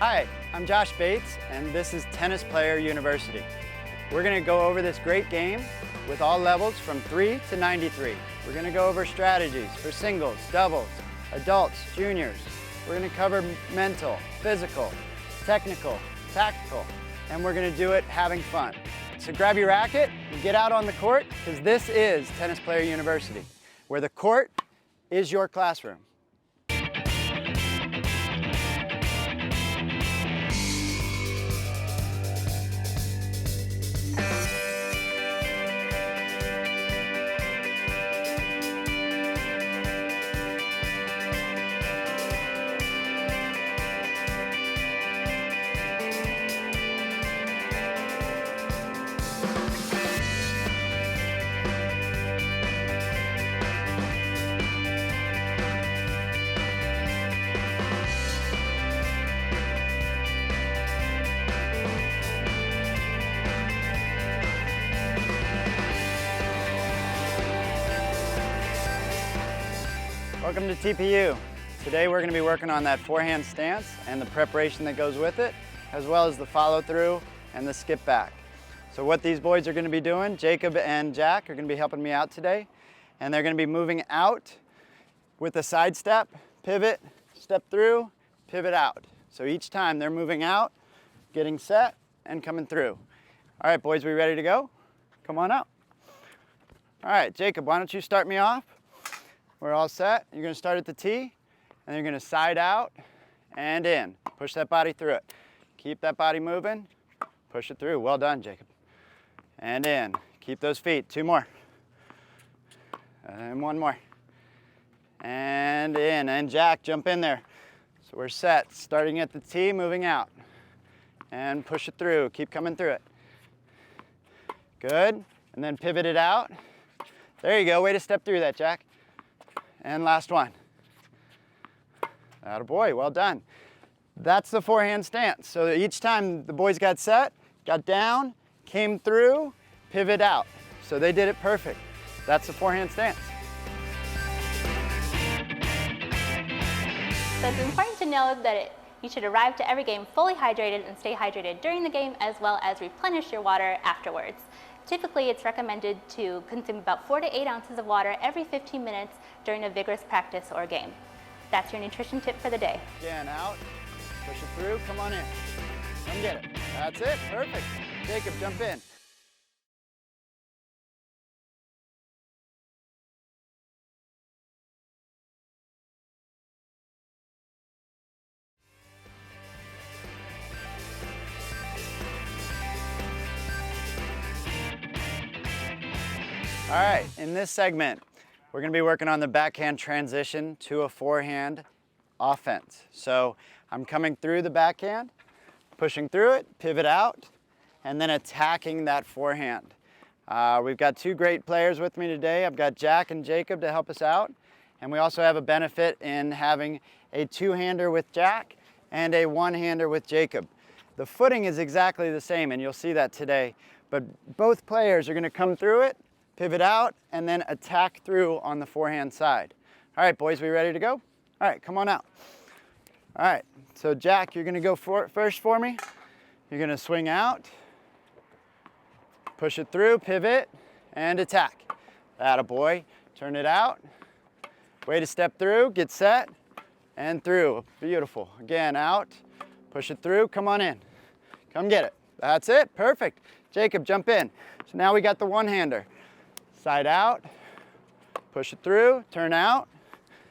Hi, I'm Josh Bates, and this is Tennis Player University. We're going to go over this great game with all levels from 3 to 93. We're going to go over strategies for singles, doubles, adults, juniors. We're going to cover mental, physical, technical, tactical, and we're going to do it having fun. So grab your racket and get out on the court, because this is Tennis Player University, where the court is your classroom. Welcome to TPU. Today we're going to be working on that forehand stance and the preparation that goes with it, as well as the follow through and the skip back. So what these boys are going to be doing, Jacob and Jack are going to be helping me out today, and they're going to be moving out with a side step, pivot, step through, pivot out. So each time they're moving out, getting set, and coming through. All right, boys, we ready to go? Come on out. All right, Jacob, why don't you start me off? We're all set. You're going to start at the tee, and you're going to side out and in. Push that body through it. Keep that body moving. Push it through. Well done, Jacob. And in. Keep those feet. 2 more. And 1 more. And in. And Jack, jump in there. So we're set. Starting at the tee, moving out. And push it through. Keep coming through it. Good. And then pivot it out. There you go. Way to step through that, Jack. And last one. Attaboy, well done. That's the forehand stance. So each time the boys got set, got down, came through, pivot out. So they did it perfect. That's the forehand stance. So it's important to know that you should arrive to every game fully hydrated and stay hydrated during the game, as well as replenish your water afterwards. Typically, it's recommended to consume about 4 to 8 ounces of water every 15 minutes during a vigorous practice or game. That's your nutrition tip for the day. Again, out, push it through, come on in. Come get it. That's it, perfect. Jacob, jump in. All right, in this segment, we're going to be working on the backhand transition to a forehand offense. So I'm coming through the backhand, pushing through it, pivot out, and then attacking that forehand. We've got 2 great players with me today. I've got Jack and Jacob to help us out. And we also have a benefit in having a 2-hander with Jack and a 1-hander with Jacob. The footing is exactly the same, and you'll see that today. But both players are going to come through it, pivot out, and then attack through on the forehand side. All right, boys, we ready to go? All right, come on out. All right, so Jack, you're going to go first for me. You're going to swing out, push it through, pivot, and attack. Attaboy. Turn it out. Way to step through, get set, and through. Beautiful. Again, out, push it through, come on in. Come get it. That's it, perfect. Jacob, jump in. So now we got the 1-hander. Side out, push it through, turn out,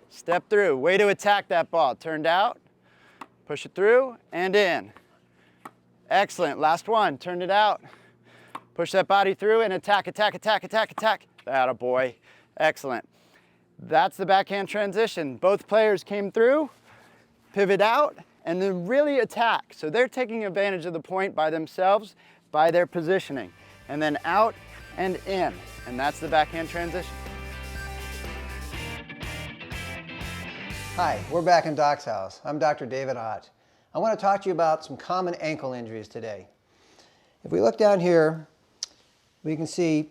step through. Way to attack that ball. Turned out, push it through, and in. Excellent. Last one. Turn it out. Push that body through and attack, attack, attack, attack, attack. Attaboy. Excellent. That's the backhand transition. Both players came through, pivot out, and then really attack. So they're taking advantage of the point by themselves, by their positioning. And then out and in. And that's the backhand transition. Hi, we're back in Doc's house. I'm Dr. David Ott. I want to talk to you about some common ankle injuries today. If we look down here, we can see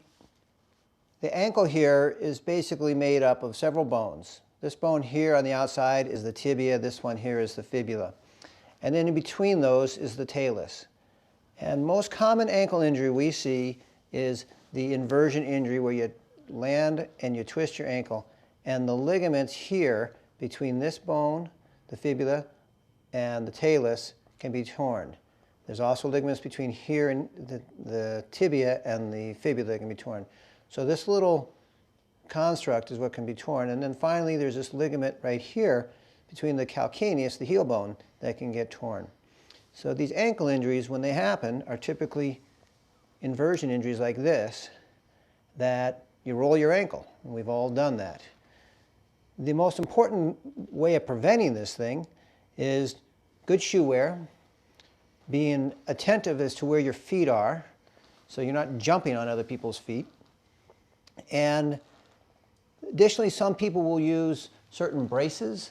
the ankle here is basically made up of several bones. This bone here on the outside is the tibia, this one here is the fibula. and then in between those is the talus. And most common ankle injury we see is the inversion injury, where you land and you twist your ankle, and the ligaments here between this bone, the fibula, and the talus can be torn. There's also ligaments between here and the tibia and the fibula that can be torn. So this little construct is what can be torn. And then finally there's this ligament right here between the calcaneus, the heel bone, that can get torn. So these ankle injuries, when they happen, are typically inversion injuries like this, that you roll your ankle. And we've all done that. The most important way of preventing this thing is good shoe wear, being attentive as to where your feet are, so you're not jumping on other people's feet. And additionally, some people will use certain braces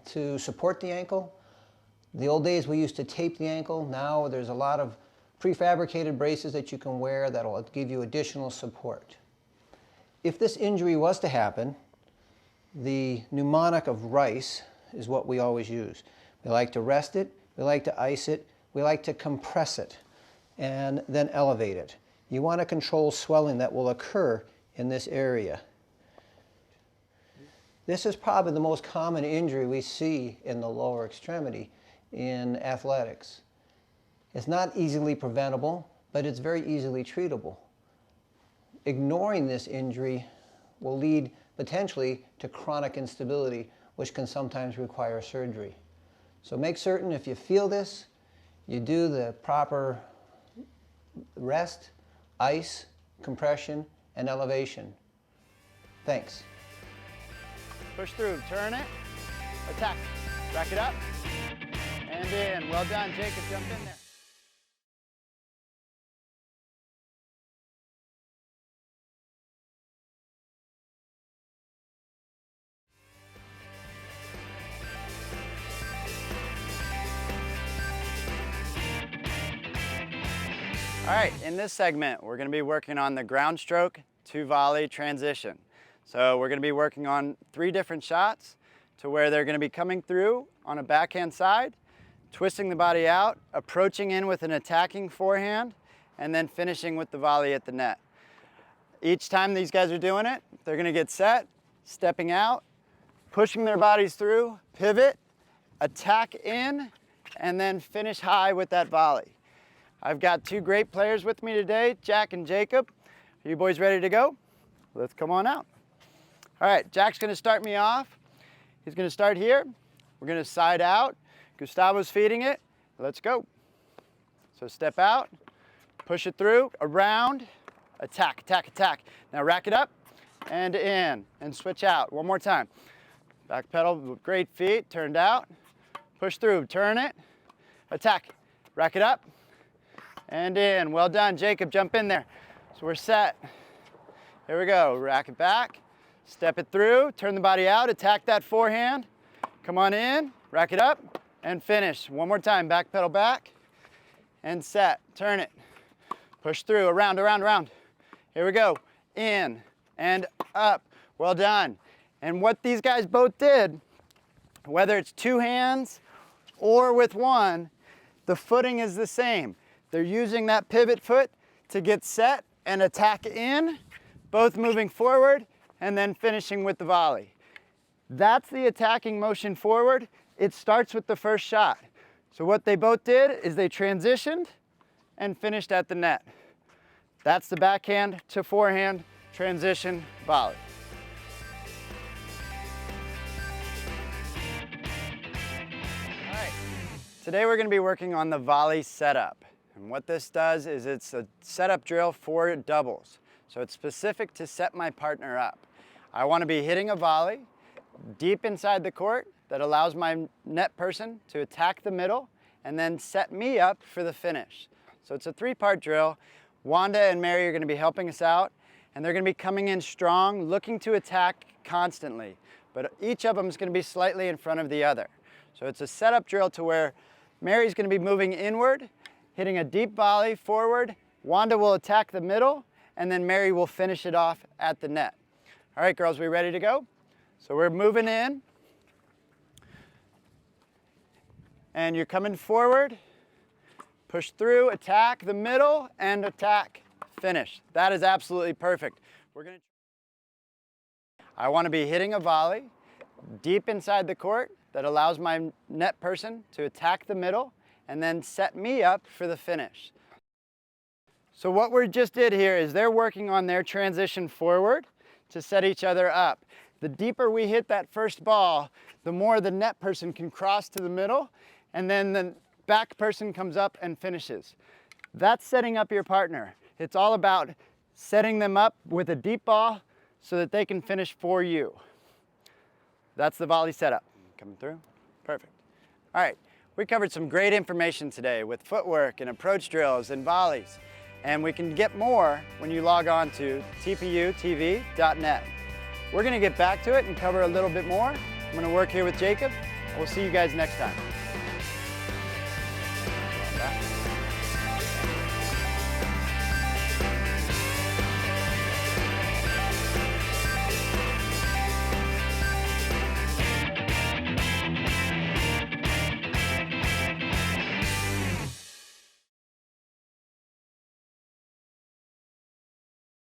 to support the ankle. In the old days, we used to tape the ankle. Now there's a lot of prefabricated braces that you can wear that will give you additional support. If this injury was to happen, the mnemonic of RICE is what we always use. We like to rest it, we like to ice it, we like to compress it, and then elevate it. You want to control swelling that will occur in this area. This is probably the most common injury we see in the lower extremity in athletics. It's not easily preventable, but it's very easily treatable. Ignoring this injury will lead potentially to chronic instability, which can sometimes require surgery. So make certain if you feel this, you do the proper rest, ice, compression, and elevation. Thanks. Push through, turn it, attack, rack it up, and in. Well done, Jacob, jump in there. All right, in this segment, we're going to be working on the ground stroke to volley transition. So we're going to be working on 3 different shots to where they're going to be coming through on a backhand side, twisting the body out, approaching in with an attacking forehand, and then finishing with the volley at the net. Each time these guys are doing it, they're going to get set, stepping out, pushing their bodies through, pivot, attack in, and then finish high with that volley. I've got 2 great players with me today, Jack and Jacob. Are you boys ready to go? Let's come on out. All right, Jack's going to start me off. He's going to start here. We're going to side out. Gustavo's feeding it. Let's go. So step out, push it through, around, attack, attack, attack. Now rack it up and in and switch out. One more time. Back pedal, great feet, turned out. Push through, turn it, attack, rack it up and in. Well done, Jacob, jump in there. So we're set. Here we go, rack it back, step it through, turn the body out, attack that forehand. Come on in, rack it up, and finish. One more time, back pedal back, and set, turn it. Push through, around, around, around. Here we go, in and up. Well done. And what these guys both did, whether it's 2 hands or with 1, the footing is the same. They're using that pivot foot to get set and attack in, both moving forward and then finishing with the volley. That's the attacking motion forward. It starts with the first shot. So what they both did is they transitioned and finished at the net. That's the backhand to forehand transition volley. All right, today we're going to be working on the volley setup. And what this does is it's a setup drill for doubles. So it's specific to set my partner up. I want to be hitting a volley deep inside the court that allows my net person to attack the middle and then set me up for the finish. So it's a 3-part drill. Wanda and Mary are going to be helping us out, and they're going to be coming in strong, looking to attack constantly. But each of them is going to be slightly in front of the other. So it's a setup drill to where Mary's going to be moving inward, hitting a deep volley forward. Wanda will attack the middle, and then Mary will finish it off at the net. All right, girls, we ready to go? So we're moving in and you're coming forward, push through, attack the middle, and attack, finish. That is absolutely perfect. I want to be hitting a volley deep inside the court that allows my net person to attack the middle and then set me up for the finish. So what we just did here is they're working on their transition forward to set each other up. The deeper we hit that first ball, the more the net person can cross to the middle, and then the back person comes up and finishes. That's setting up your partner. It's all about setting them up with a deep ball so that they can finish for you. That's the volley setup. Coming through? Perfect. All right, we covered some great information today with footwork and approach drills and volleys. And we can get more when you log on to tputv.net. We're gonna get back to it and cover a little bit more. I'm gonna work here with Jacob. We'll see you guys next time.